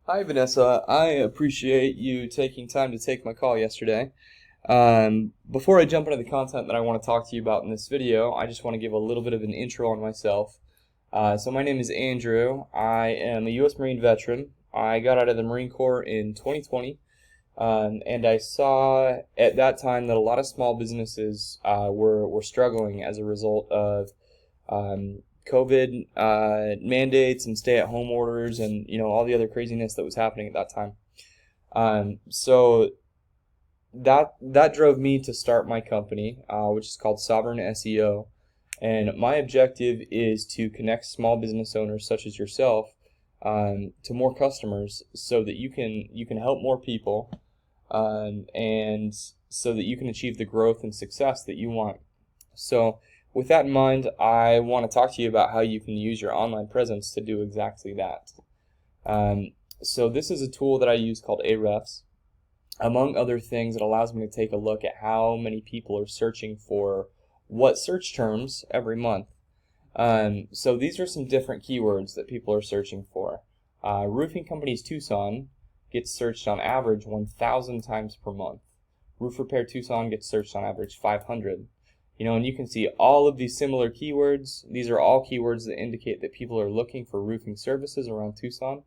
Hi, Vanessa. I appreciate you taking time to take my call yesterday. Before I jump into the content that I want to talk to you about in this video, I just want to give a little bit of an intro on myself. So my name is Andrew. I am a U.S. Marine veteran. I got out of the Marine Corps in 2020, and I saw at that time that a lot of small businesses were struggling as a result of COVID mandates and stay-at-home orders, and all the other craziness that was happening at that time. So that drove me to start my company, which is called Sovereign SEO. And my objective is to connect small business owners such as yourself to more customers, so that you can help more people, and so that you can achieve the growth and success that you want. So, with that in mind, I want to talk to you about how you can use your online presence to do exactly that. So this is a tool that I use called Ahrefs. Among other things, it allows me to take a look at how many people are searching for what search terms every month. So these are some different keywords that people are searching for. Roofing Companies Tucson gets searched on average 1,000 times per month. Roof Repair Tucson gets searched on average 500. And you can see all of these similar keywords. These are all keywords that indicate that people are looking for roofing services around Tucson.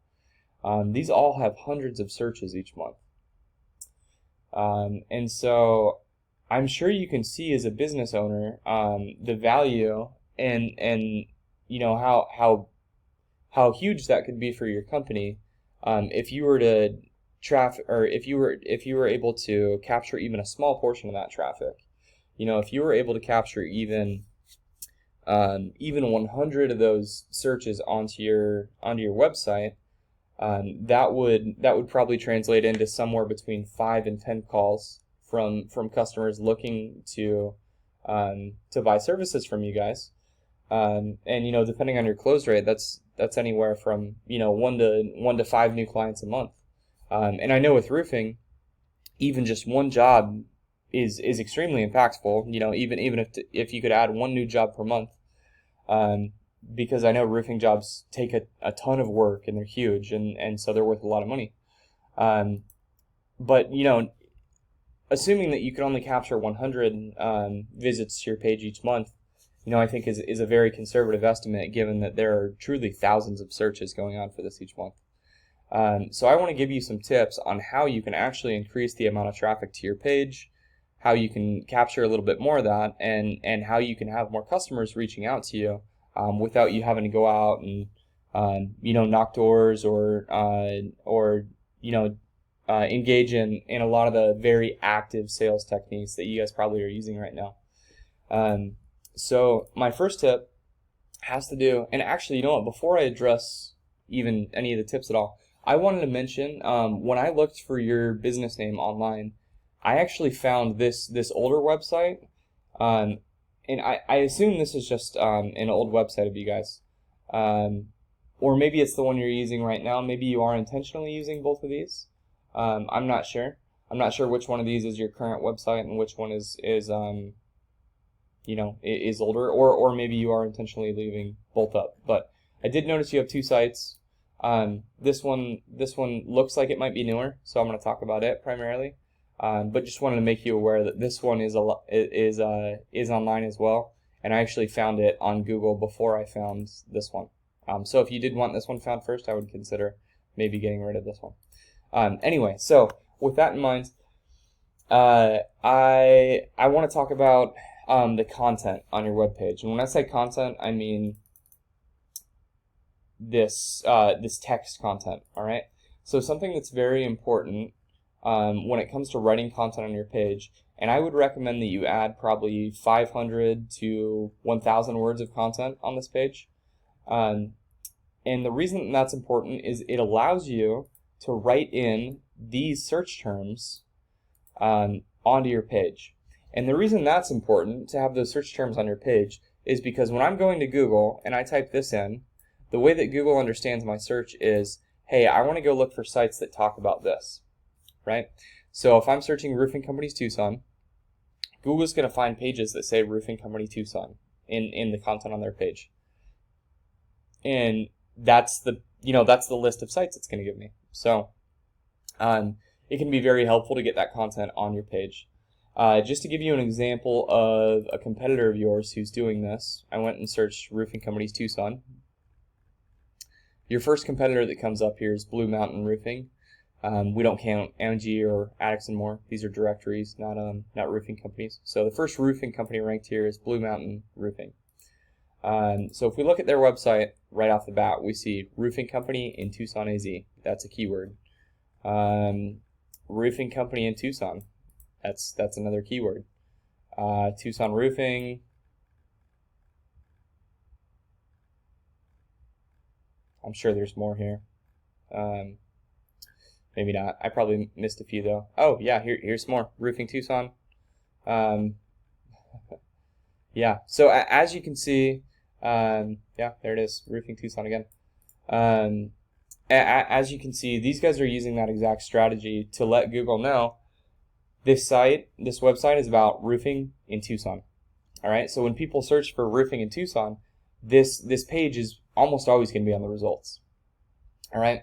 These all have hundreds of searches each month. And so I'm sure you can see as a business owner the value and how huge that could be for your company if you were to if you were able to capture even a small portion of that traffic. If you were able to capture even 100 of those searches onto your website, that would probably translate into somewhere between 5 and 10 calls from customers looking to buy services from you guys. And depending on your close rate, that's anywhere from 1 to 5 new clients a month. And I know with roofing, even just one job is extremely impactful. Even if you could add one new job per month, because I know roofing jobs take a ton of work and they're huge, and so they're worth a lot of money. But assuming that you can only capture 100 visits to your page each month, I think is a very conservative estimate, given that there are truly thousands of searches going on for this each month. So I want to give you some tips on how you can actually increase the amount of traffic to your page, how you can capture a little bit more of that, and how you can have more customers reaching out to you without you having to go out and knock doors or engage in a lot of the very active sales techniques that you guys probably are using right now. So my first tip has to do, and actually, before I address even any of the tips at all, I wanted to mention when I looked for your business name online, I actually found this older website, and I assume this is just an old website of you guys, or maybe it's the one you're using right now. Maybe you are intentionally using both of these. I'm not sure. I'm not sure which one of these is your current website and which one is older, or maybe you are intentionally leaving both up. But I did notice you have two sites. This one looks like it might be newer, so I'm going to talk about it primarily. But just wanted to make you aware that this one is online as well, and I actually found it on Google before I found this one. So if you did want this one found first, I would consider maybe getting rid of this one. Anyway, so with that in mind, I want to talk about the content on your webpage, and when I say content, I mean this text content. All right. So something that's very important when it comes to writing content on your page, and I would recommend that you add probably 500 to 1,000 words of content on this page. And the reason that's important is it allows you to write in these search terms onto your page. And the reason that's important to have those search terms on your page is because when I'm going to Google and I type this in, the way that Google understands my search is, hey, I want to go look for sites that talk about this, right? So if I'm searching Roofing Companies Tucson, Google's going to find pages that say Roofing Company Tucson in the content on their page. And that's that's the list of sites it's going to give me. So it can be very helpful to get that content on your page. Just to give you an example of a competitor of yours who's doing this, I went and searched roofing companies Tucson. Your first competitor that comes up here is Blue Mountain Roofing. We don't count AMG or Addicts and More. These are directories, not roofing companies. So the first roofing company ranked here is Blue Mountain Roofing. So if we look at their website right off the bat, we see roofing company in Tucson, AZ. That's a keyword. Roofing company in Tucson. That's another keyword. Tucson Roofing. I'm sure there's more here. Maybe not. I probably missed a few though. Oh yeah, here's more. Roofing Tucson. Yeah. So as you can see, yeah, there it is. Roofing Tucson again. As you can see, these guys are using that exact strategy to let Google know this website is about roofing in Tucson. All right. So when people search for roofing in Tucson, this page is almost always going to be on the results. All right.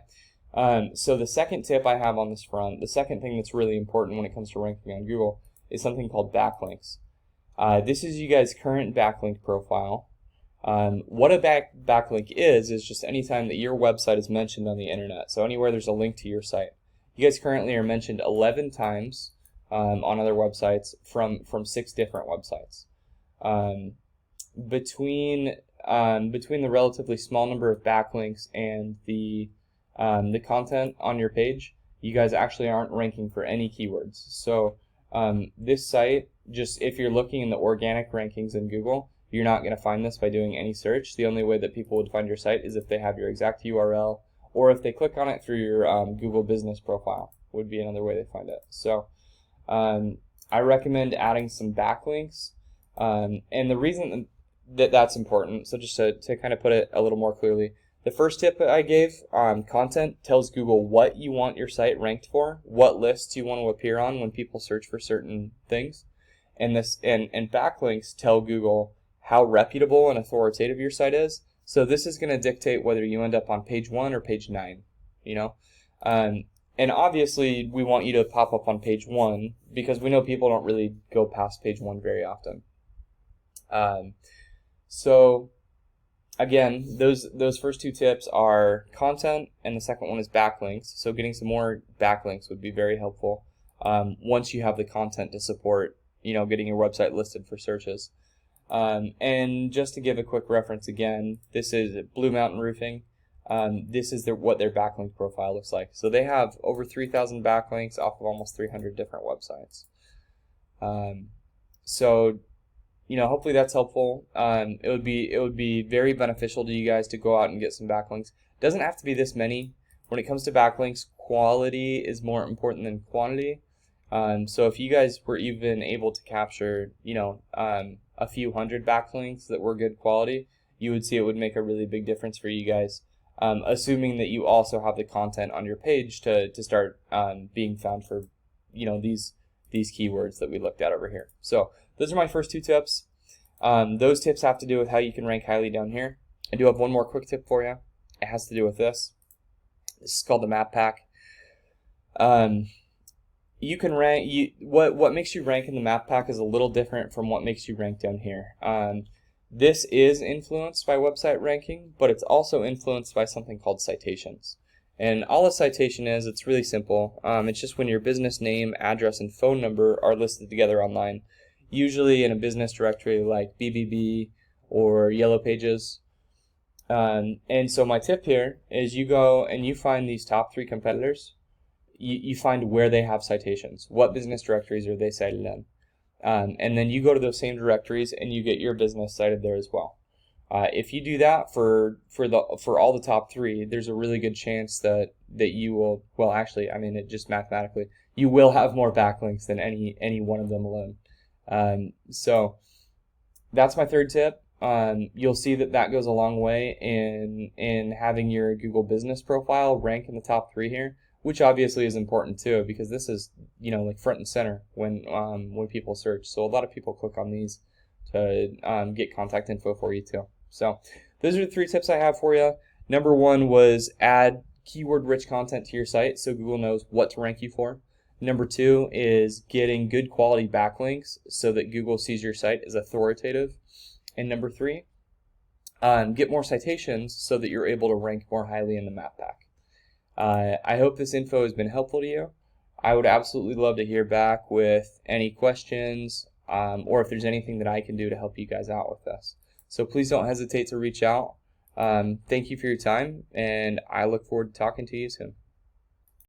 So the second tip I have on this front, the second thing that's really important when it comes to ranking on Google is something called backlinks. This is you guys' current backlink profile. What a backlink is just anytime that your website is mentioned on the internet. So anywhere there's a link to your site. You guys currently are mentioned 11 times on other websites from 6 different websites. Between the relatively small number of backlinks and the content on your page, you guys actually aren't ranking for any keywords. So this site, just if you're looking in the organic rankings in Google, you're not going to find this by doing any search. The only way that people would find your site is if they have your exact URL, or if they click on it through your Google business profile, would be another way they find it. So I recommend adding some backlinks. And the reason that's important, so just to kind of put it a little more clearly, the first tip that I gave, content tells Google what you want your site ranked for, what lists you want to appear on when people search for certain things, and backlinks tell Google how reputable and authoritative your site is. So this is going to dictate whether you end up on page 1 or page 9, and obviously we want you to pop up on page 1 because we know people don't really go past page 1 very often. So again, those first 2 tips are content, and the second one is backlinks. So getting some more backlinks would be very helpful once you have the content to support, getting your website listed for searches. And just to give a quick reference again, this is Blue Mountain Roofing. This is what their backlink profile looks like. So they have over 3,000 backlinks off of almost 300 different websites. So hopefully that's helpful. It would be very beneficial to you guys to go out and get some backlinks. It doesn't have to be this many. When it comes to backlinks, quality is more important than quantity. So if you guys were even able to capture, a few hundred backlinks that were good quality, you would see it would make a really big difference for you guys. Assuming that you also have the content on your page to start being found for, these keywords that we looked at over here. So those are my first 2 tips. Those tips have to do with how you can rank highly down here. I do have one more quick tip for you. It has to do with this. This is called the map pack. You can rank. What makes you rank in the map pack is a little different from what makes you rank down here. This is influenced by website ranking, but it's also influenced by something called citations. And all a citation is, it's really simple. It's just when your business name, address, and phone number are listed together online, usually in a business directory like BBB or Yellow Pages. And so my tip here is you go and you find these top 3 competitors. You find where they have citations. What business directories are they cited in? And then you go to those same directories and you get your business cited there as well. If you do that for all the top 3, there's a really good chance that you will, well, actually, just mathematically, you will have more backlinks than any one of them alone. So that's my third tip. You'll see that goes a long way in having your Google business profile rank in the top 3 here, which obviously is important too, because this is, like front and center when people search. So a lot of people click on these to get contact info for you too. So those are the 3 tips I have for you. Number one was add keyword-rich content to your site so Google knows what to rank you for. Number two is getting good quality backlinks so that Google sees your site as authoritative. And number three, get more citations so that you're able to rank more highly in the map pack. I hope this info has been helpful to you. I would absolutely love to hear back with any questions or if there's anything that I can do to help you guys out with this. So please don't hesitate to reach out. Thank you for your time, and I look forward to talking to you soon.